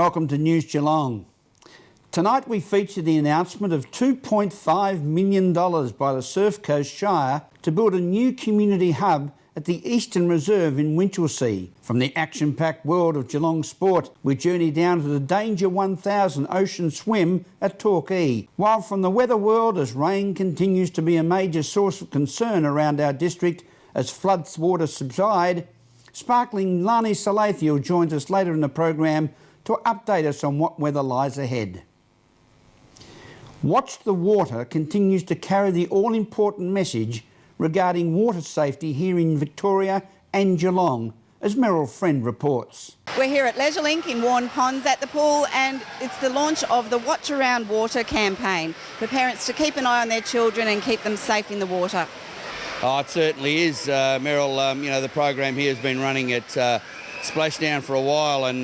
Welcome to News Geelong. Tonight we feature the announcement of $2.5 million by the Surf Coast Shire to build a new community hub at the Eastern Reserve in Winchelsea. From the action-packed world of Geelong sport, we journey down to the Danger 1000 ocean swim at Torquay. While from the weather world, as rain continues to be a major source of concern around our district as floodwaters subside, sparkling Lani Salathiel joins us later in the program to update us on what weather lies ahead. Watch the Water continues to carry the all-important message regarding water safety here in Victoria and Geelong, as Meryl Friend reports. We're here at Leisure Link in Warren Ponds at the pool, and it's the launch of the Watch Around Water campaign for parents to keep an eye on their children and keep them safe in the water. Oh, it certainly is, Meryl. The program here has been running at Splashdown for a while, and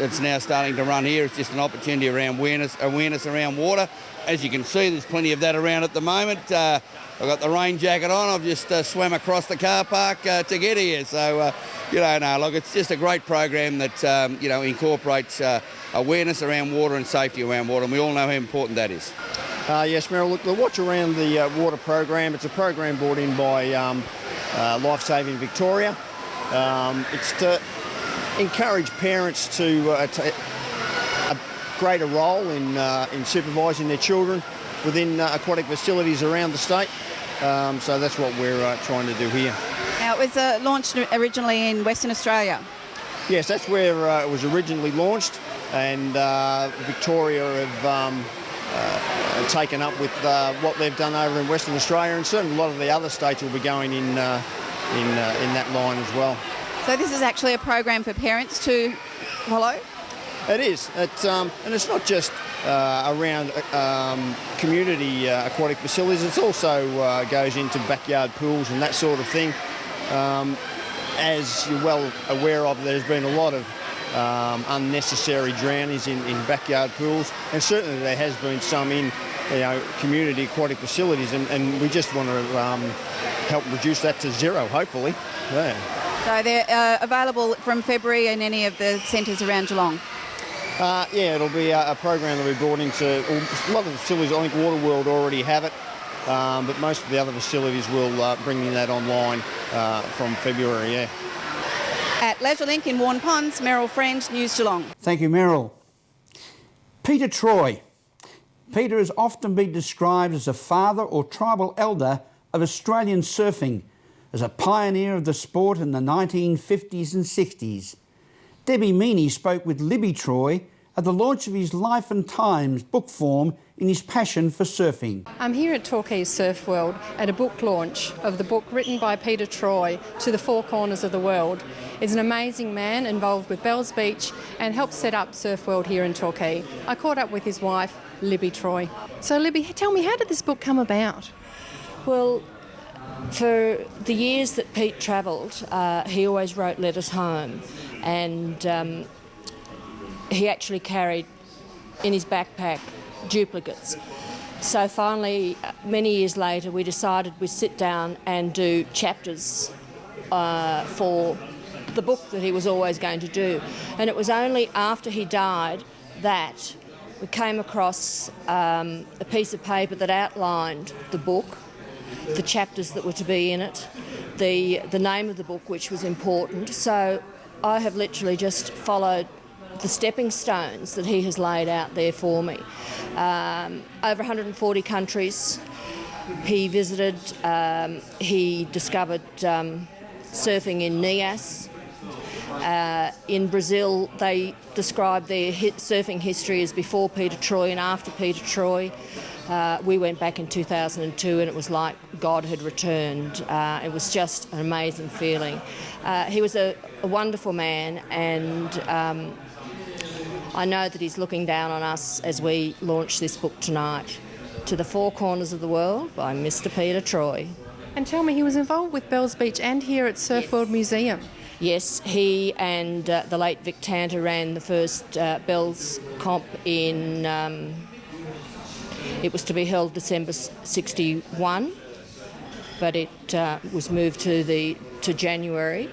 it's now starting to run here. It's just an opportunity around awareness around water. As you can see, there's plenty of that around at the moment. I've got the rain jacket on. I've just swam across the car park to get here. So, it's just a great program that, incorporates awareness around water and safety around water, and we all know how important that is. Yes, Meryl, look, the Watch Around the Water program, it's a program brought in by Lifesaving Victoria. It's to encourage parents to take a greater role in supervising their children within aquatic facilities around the state. So that's what we're trying to do here. Now, it was launched originally in Western Australia. Yes, that's where it was originally launched, and Victoria have taken up with what they've done over in Western Australia, and certainly a lot of the other states will be going in that line as well. So this is actually a program for parents to follow? It is. And it's not just around community aquatic facilities. It also goes into backyard pools and that sort of thing. As you're well aware of, there's been a lot of unnecessary drownings in backyard pools, and certainly there has been some in community aquatic facilities, and we just want to help reduce that to zero, hopefully. Yeah. So they're available from February in any of the centres around Geelong? It'll be a program that we brought into a lot of the facilities. I think Waterworld already have it, but most of the other facilities will bring that online from February, yeah. At Leisure Link in Warren Ponds, Meryl Friend, News Geelong. Thank you, Meryl. Peter Troy. Peter has often been described as a father or tribal elder of Australian surfing, as a pioneer of the sport in the 1950s and 60s. Debbie Meaney spoke with Libby Troy at the launch of his Life and Times book form in his passion for surfing. I'm here at Torquay Surf World at a book launch of the book written by Peter Troy, To the Four Corners of the World. He's an amazing man involved with Bells Beach and helped set up Surf World here in Torquay. I caught up with his wife, Libby Troy. So Libby, tell me, how did this book come about? Well, for the years that Pete travelled, he always wrote letters home, and he actually carried in his backpack duplicates. So finally, many years later, we decided we'd sit down and do chapters for the book that he was always going to do. And it was only after he died that we came across a piece of paper that outlined the book, the chapters that were to be in it, the name of the book, which was important. So I have literally just followed the stepping stones that he has laid out there for me. Over 140 countries he visited. He discovered surfing in Nias. In Brazil, they describe their surfing history as before Peter Troy and after Peter Troy. We went back in 2002 and it was like God had returned. It was just an amazing feeling. He was a wonderful man, and I know that he's looking down on us as we launch this book tonight, To the Four Corners of the World by Mr. Peter Troy. And tell me, he was involved with Bells Beach and here at Surf World Museum. Yes, he and the late Vic Tanter ran the first Bells comp in, it was to be held December 61, but it was moved to January.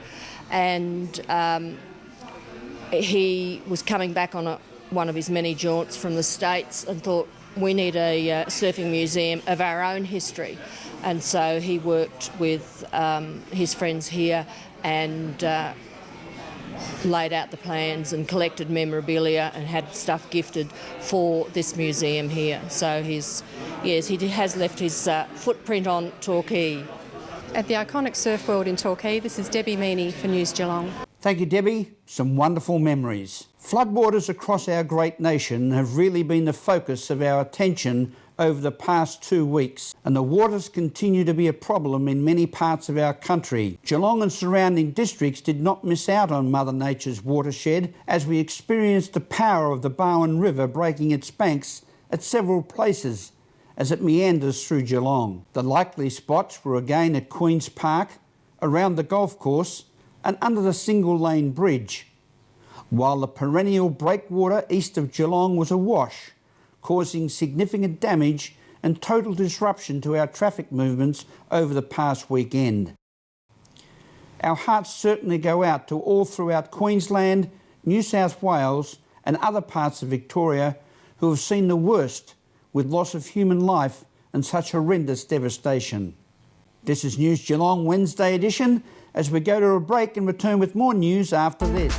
And he was coming back on one of his many jaunts from the States and thought, we need a surfing museum of our own history. And so he worked with his friends here and laid out the plans and collected memorabilia and had stuff gifted for this museum here. So he has left his footprint on Torquay. At the iconic surf world in Torquay, this is Debbie Meaney for News Geelong. Thank you, Debbie. Some wonderful memories. Floodwaters across our great nation have really been the focus of our attention over the past 2 weeks, and the waters continue to be a problem in many parts of our country. Geelong and surrounding districts did not miss out on Mother Nature's watershed as we experienced the power of the Barwon River breaking its banks at several places as it meanders through Geelong. The likely spots were again at Queen's Park, around the golf course and under the single-lane bridge, while the perennial breakwater east of Geelong was awash, causing significant damage and total disruption to our traffic movements over the past weekend. Our hearts certainly go out to all throughout Queensland, New South Wales and other parts of Victoria who have seen the worst with loss of human life and such horrendous devastation. This is News Geelong Wednesday edition, as we go to a break and return with more news after this.